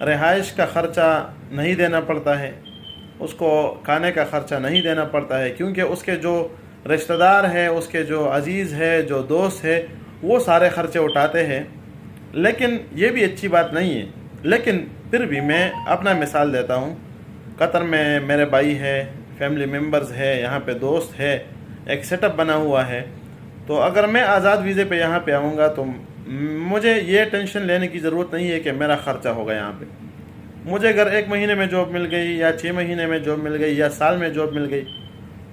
رہائش کا خرچہ نہیں دینا پڑتا ہے، اس کو کھانے کا خرچہ نہیں دینا پڑتا ہے، کیونکہ اس کے جو رشتہ دار ہے، اس کے جو عزیز ہے، جو دوست ہے، وہ سارے خرچے اٹھاتے ہیں۔ لیکن یہ بھی اچھی بات نہیں ہے، لیکن پھر بھی میں اپنا مثال دیتا ہوں۔ قطر میں میرے بھائی ہے، فیملی ممبرز ہے، یہاں پہ دوست ہے، ایک سیٹ اپ بنا ہوا ہے۔ تو اگر میں آزاد ویزے پہ یہاں پہ آؤں گا تو مجھے یہ ٹینشن لینے کی ضرورت نہیں ہے کہ میرا خرچہ ہوگا یہاں پہ۔ مجھے اگر 1 مہینے میں جاب مل گئی یا 6 مہینے میں جاب مل گئی یا سال میں جاب مل گئی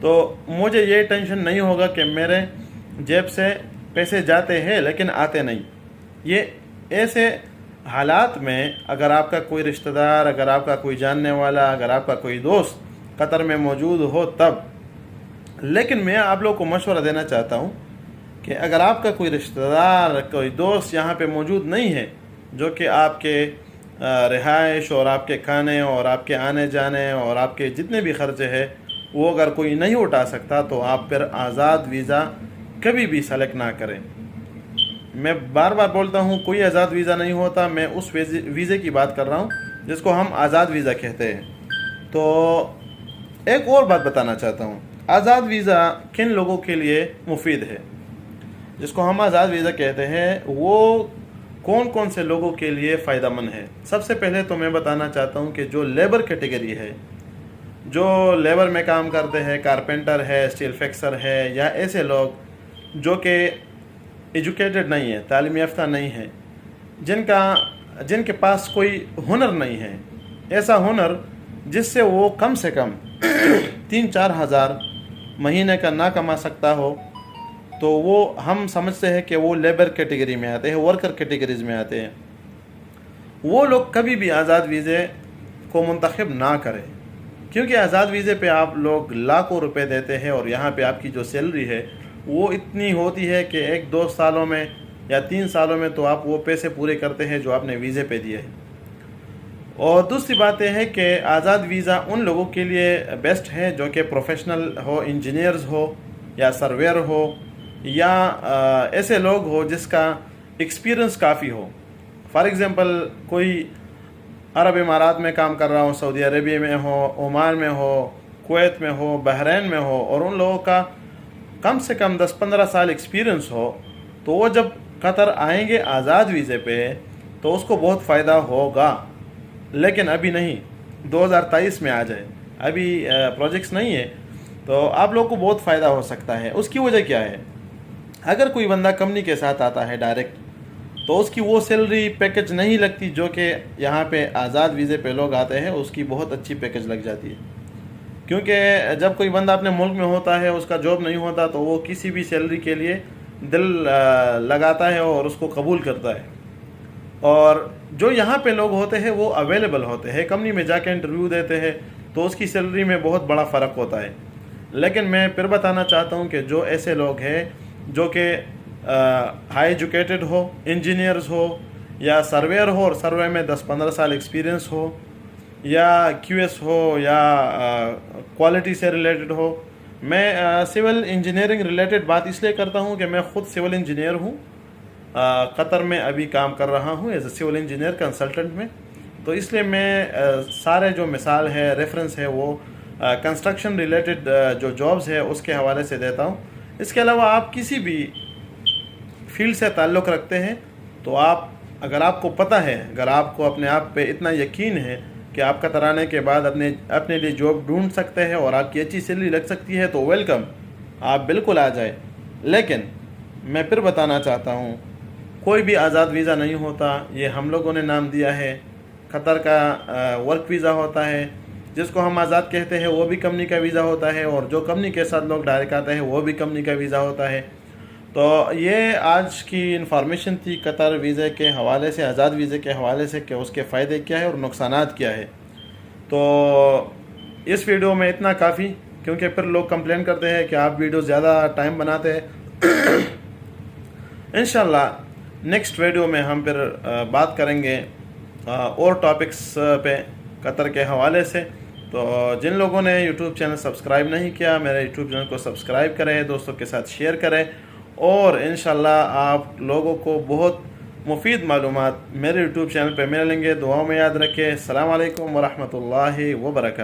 تو مجھے یہ ٹینشن نہیں ہوگا کہ میرے جیب سے پیسے جاتے ہیں لیکن آتے نہیں۔ یہ ایسے حالات میں اگر آپ کا کوئی رشتہ دار، اگر آپ کا کوئی جاننے والا، اگر آپ کا کوئی دوست قطر میں موجود ہو تب۔ لیکن میں آپ لوگوں کو مشورہ دینا چاہتا ہوں کہ اگر آپ کا کوئی رشتہ دار، کوئی دوست یہاں پہ موجود نہیں ہے جو کہ آپ کے رہائش اور آپ کے کھانے اور آپ کے آنے جانے اور آپ کے جتنے بھی خرچے ہیں وہ اگر کوئی نہیں اٹھا سکتا تو آپ پھر آزاد ویزا کبھی بھی سلیکٹ نہ کریں۔ میں بار بار بولتا ہوں کوئی آزاد ویزا نہیں ہوتا، میں اس ویزے کی بات کر رہا ہوں جس کو ہم آزاد ویزا کہتے ہیں۔ تو ایک اور بات بتانا چاہتا ہوں، آزاد ویزا کن لوگوں کے لیے مفید ہے؟ جس کو ہم آزاد ویزا کہتے ہیں وہ کون کون سے لوگوں کے لیے فائدہ مند ہے؟ سب سے پہلے تو میں بتانا چاہتا ہوں کہ جو لیبر کیٹیگری ہے، جو لیبر میں کام کرتے ہیں، کارپینٹر ہے، اسٹیل فکسر ہے، یا ایسے لوگ جو کہ ایجوکیٹڈ نہیں ہے، تعلیم یافتہ نہیں ہے، جن کے پاس کوئی ہنر نہیں ہے، ایسا ہنر جس سے وہ کم سے کم 3-4 ہزار مہینے کا نہ کما سکتا ہو، تو وہ ہم سمجھتے ہیں کہ وہ لیبر کیٹیگری میں آتے ہیں، ورکر کیٹیگریز میں آتے ہیں۔ وہ لوگ کبھی بھی آزاد ویزے کو منتخب نہ کریں، کیونکہ آزاد ویزے پہ آپ لوگ لاکھوں روپے دیتے ہیں اور یہاں پہ آپ کی جو سیلری ہے وہ اتنی ہوتی ہے کہ 1-2 سالوں میں یا 3 سالوں میں تو آپ وہ پیسے پورے کرتے ہیں جو آپ نے ویزے پہ دیے ہیں۔ اور دوسری بات یہ ہے کہ آزاد ویزا ان لوگوں کے لیے بیسٹ ہے جو کہ پروفیشنل ہو، انجینئرز ہو یا سرویئر ہو یا ایسے لوگ ہو جس کا experience coffee who. For example کوئی عرب امارات میں کام کر رہا ہو، سعودی عربیہ میں ہو، عمان میں ہو، کویت میں ہو، بحرین میں ہو، اور ان لوگوں کا کم سے کم 10-15 سال ایکسپیرئنس ہو، تو وہ جب قطر آئیں گے آزاد ویزے پہ تو اس کو بہت فائدہ ہوگا۔ لیکن ابھی نہیں، 2023 میں آ جائے، ابھی پروجیکٹس نہیں ہے، تو آپ لوگوں کو بہت فائدہ ہو سکتا ہے۔ اس کی وجہ کیا ہے؟ اگر کوئی بندہ کمپنی کے ساتھ آتا ہے ڈائریکٹ تو اس کی وہ سیلری پیکج نہیں لگتی جو کہ یہاں پہ آزاد ویزے پہ لوگ آتے ہیں اس کی بہت اچھی پیکج لگ جاتی ہے، کیونکہ جب کوئی بندہ اپنے ملک میں ہوتا ہے، اس کا جاب نہیں ہوتا، تو وہ کسی بھی سیلری کے لیے دل لگاتا ہے اور اس کو قبول کرتا ہے۔ اور جو یہاں پہ لوگ ہوتے ہیں وہ اویلیبل ہوتے ہیں، کمپنی میں جا کے انٹرویو دیتے ہیں تو اس کی سیلری میں بہت بڑا فرق ہوتا ہے۔ لیکن میں پھر بتانا چاہتا ہوں کہ جو ایسے لوگ ہیں جو کہ ہائی ایجوکیٹڈ ہو، انجینئرز ہو یا سرویئر ہو اور سروے میں 10-15 سال ایکسپیرئنس ہو، یا کیو ایس ہو، یا کوالٹی سے ریلیٹڈ ہو۔ میں سول انجینئرنگ ریلیٹڈ بات اس لیے کرتا ہوں کہ میں خود سول انجینئر ہوں، قطر میں ابھی کام کر رہا ہوں as a civil engineer consultant میں، تو اس لیے میں سارے جو مثال ہے، ریفرنس ہے، وہ کنسٹرکشن ریلیٹڈ جو جابز ہے اس کے حوالے سے دیتا ہوں۔ اس کے علاوہ آپ کسی بھی فیلڈ سے تعلق رکھتے ہیں تو اگر آپ کو پتہ ہے، اگر آپ کو اپنے آپ پہ اتنا یقین ہے کہ آپ قطر آنے کے بعد اپنے لیے جاب ڈھونڈ سکتے ہیں اور آپ کی اچھی سیلری لگ سکتی ہے تو ویلکم، آپ بالکل آ جائیں۔ لیکن میں پھر بتانا چاہتا ہوں کوئی بھی آزاد ویزا نہیں ہوتا، یہ ہم لوگوں نے نام دیا ہے۔ قطر کا ورک ویزا ہوتا ہے جس کو ہم آزاد کہتے ہیں، وہ بھی کمپنی کا ویزا ہوتا ہے، اور جو کمپنی کے ساتھ لوگ ڈائریکٹ آتے ہیں وہ بھی کمپنی کا ویزا ہوتا ہے۔ تو یہ آج کی انفارمیشن تھی قطر ویزے کے حوالے سے، آزاد ویزے کے حوالے سے، کہ اس کے فائدے کیا ہے اور نقصانات کیا ہے۔ تو اس ویڈیو میں اتنا کافی، کیونکہ پھر لوگ کمپلین کرتے ہیں کہ آپ ویڈیو زیادہ ٹائم بناتے ہیں۔ انشاءاللہ نیکسٹ ویڈیو میں ہم پھر بات کریں گے اور ٹاپکس پہ قطر کے حوالے سے۔ تو جن لوگوں نے یوٹیوب چینل سبسکرائب نہیں کیا، میرے یوٹیوب چینل کو سبسکرائب کریں، دوستوں کے ساتھ شیئر کریں، اور انشاءاللہ آپ لوگوں کو بہت مفید معلومات میرے یوٹیوب چینل پہ ملیں گے. دعاؤں میں یاد رکھیں. السلام علیکم ورحمۃ اللہ وبرکاتہ.